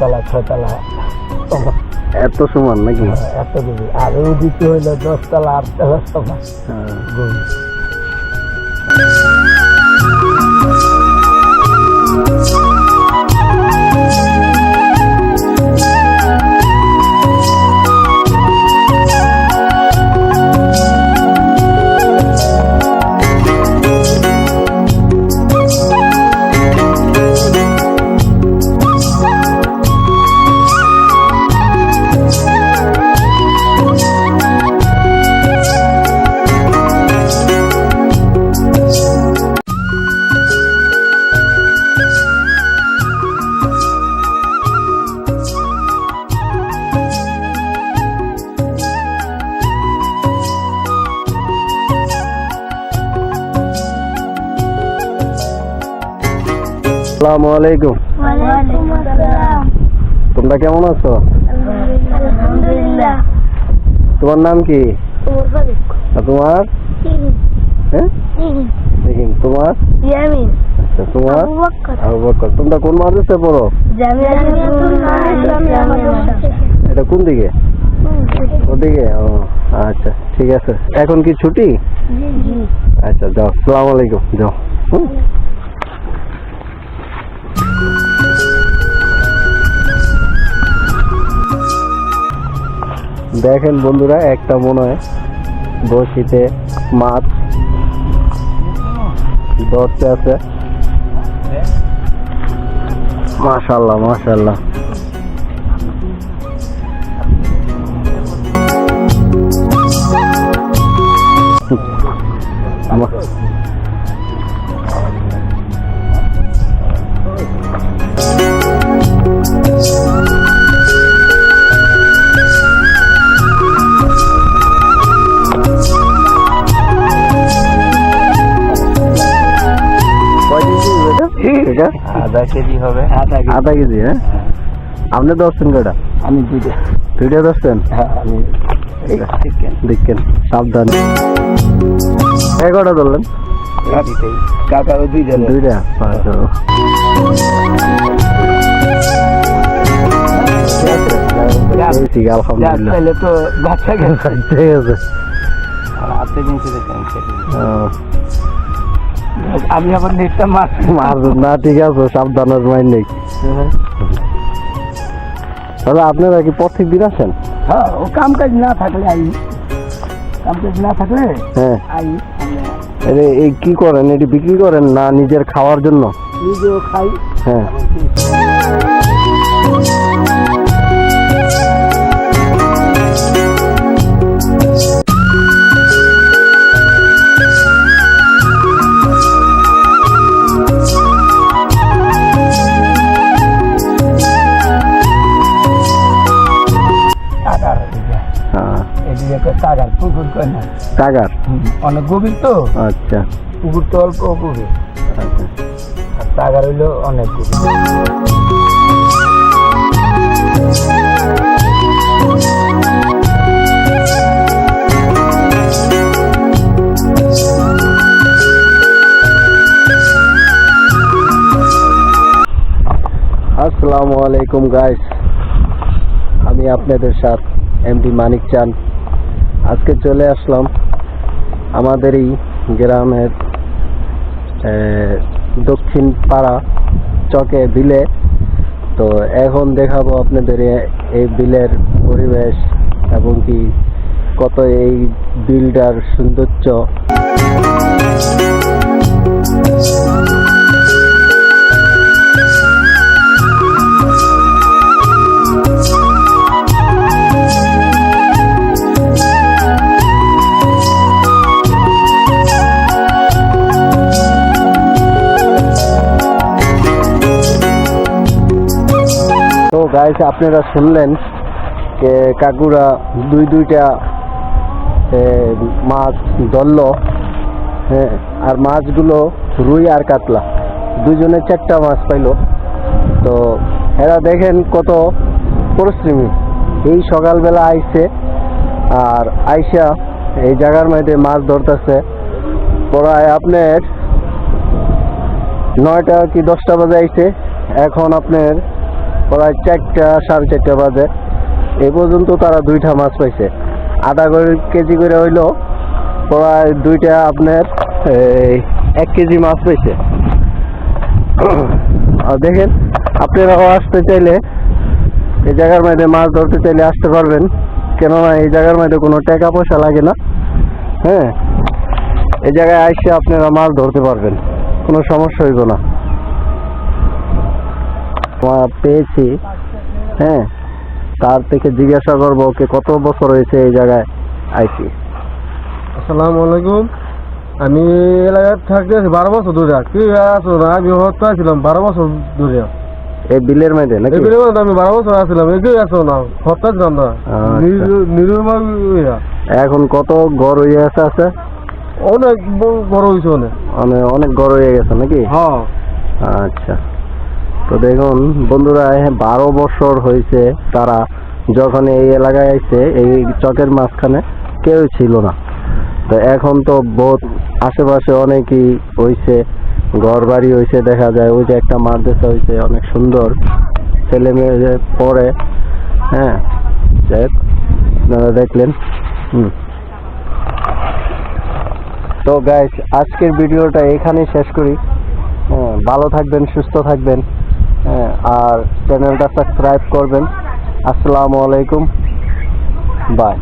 5 তলা 6 তলা এত সমান নাকি? এত গভীর। আর ওদিকে হইলো 10 তলা 8 তলা সমান গভীর। আসসালামু আলাইকুম। ওয়ালাইকুম আসসালাম। তোমরা কেমন আছো? আলহামদুলিল্লাহ। তোমার নাম কি? আর তোমার? হ্যাঁ, তোমার? ইয়ামিন। আচ্ছা, তোমার? আবু বকর। আবু বকর। তোমরা কোন মাদ্রাসায় পড়ো? জামিয়াতুল ইসলামিয়া মাদ্রাসা। এটা কোন দিকে? ওদিকে। ও আচ্ছা, ঠিক আছে। এখন কি ছুটি? জি। আচ্ছা, যাও। আসসালামু আলাইকুম। যাও। দেখেন বন্ধুরা, একটা মনে হয় বড়শিতে মাছ ধরতে আছে। মাশাআল্লাহ মাশাআল্লাহ। আধা কেজি হবে। আধা কেজি। হ্যাঁ, আপনি ধরছেন কয়টা? আমি দুইটা ধরছেন? আমি দেখেন, সাবধান। কয়টা ধরলেন? কাকা দুইটা। আলহামদুলিল্লাহ। তো বাচ্চা গেছে। ঠিক আছে। আপনি জিনিস আমি আবার নেটটা মারবেন না, ঠিক আছে, সাবধানের মাইন নেই। তাহলে আপনারা কি প্রত্যেক দিন আসেন? হ্যাঁ, ও কাম কাজ না থাকলে আই। কাম কাজ না থাকলে হ্যাঁ আই। এই কি করেন? এটি বিক্রি করেন না নিজের খাওয়ার জন্য? নিজেও খাই। হ্যাঁ। কাগার পুকুর কয় না? কাগার অনেক গভীর তো। আচ্ছা। পুকুর তো অল্প গভীর, আচ্ছা। আর কাগার হইলো অনেক গভীর। আসসালামু আলাইকুম গাইস, আমি আপনাদের সাথে এমডি মানিক চান। আজকে চলে আসলাম আমাদের এই গ্রামের দক্ষিণ পাড়া চকে বিলে। তো এখন দেখাবো আপনাদের এই বিলের পরিবেশ এবং কি কত এই বিলটার সৌন্দর্য। তো গাইস, আপনারা শুনলেন যে কাকুরা দুইটা মাছ ধরলো। হ্যাঁ, আর মাছগুলো রুই আর কাতলা, দুজনে 4টা মাছ পাইলো। তো এরা দেখেন কত পরিশ্রমী। এই সকালবেলা আইছে আর আইসা এই জায়গার মধ্যে মাছ ধরতেছে। প্রায় আপনার 9টা কি 10টা বাজে আইছে। এখন আপনার প্রায় 4টা 4:30 বাজে এই পর্যন্ত তারা 2টা মাছ পাইছে। আধা কেজি করে হইলো প্রায় 2টা আপনার 1 কেজি মাছ পাইছে। আর দেখেন আপনারাও আসতে চাইলে এই জায়গার মধ্যে মাছ ধরতে চাইলে আসতে পারবেন, কেননা এই জায়গার মধ্যে কোনো টাকা পয়সা লাগে না। হ্যাঁ, এই জায়গায় এসে আপনারা মাছ ধরতে পারবেন, কোনো সমস্যা হইব না। পেয়েছি, হ্যাঁ, তার থেকে জিজ্ঞাসা করবো ওকে কত বছর হয়েছে এই জায়গায় আইছি। আসসালামু আলাইকুম, আমি এলাকায় থাকতে আছি 12 বছর ধরে। কি আছো না, আমি হত্যা ছিলাম 12 বছর ধরে এই বিলের মধ্যে নাকি? আমি 12 বছর আসছিলাম, এগিয়ে আছো না, হত্যা ছিলাম না। এখন কত গড় হয়ে আছে? অনেক বড় হয়েছে, অনেক অনেক গড় হয়ে গেছে নাকি? হ্যাঁ। আচ্ছা, তো দেখুন বন্ধুরা, 12 বছর হয়েছে তারা যখন এই এলাকায় আসছে, এই চকের মাঝখানে কেউ ছিল না। তো এখন তো বহুত আশেপাশে অনেকই হয়েছে, ঘর বাড়ি হয়েছে, দেখা যায় ওই যে একটা মাদ্রাসা হয়েছে, অনেক সুন্দর, ছেলে মেয়ে পড়ে। হ্যাঁ, যাই হোক, আপনারা দেখলেন। তো গাইস, আজকের ভিডিওটা এখানেই শেষ করি। ভালো থাকবেন, সুস্থ থাকবেন, আর চ্যানেলটা সাবস্ক্রাইব করবেন। আসসালামু আলাইকুম, বাই।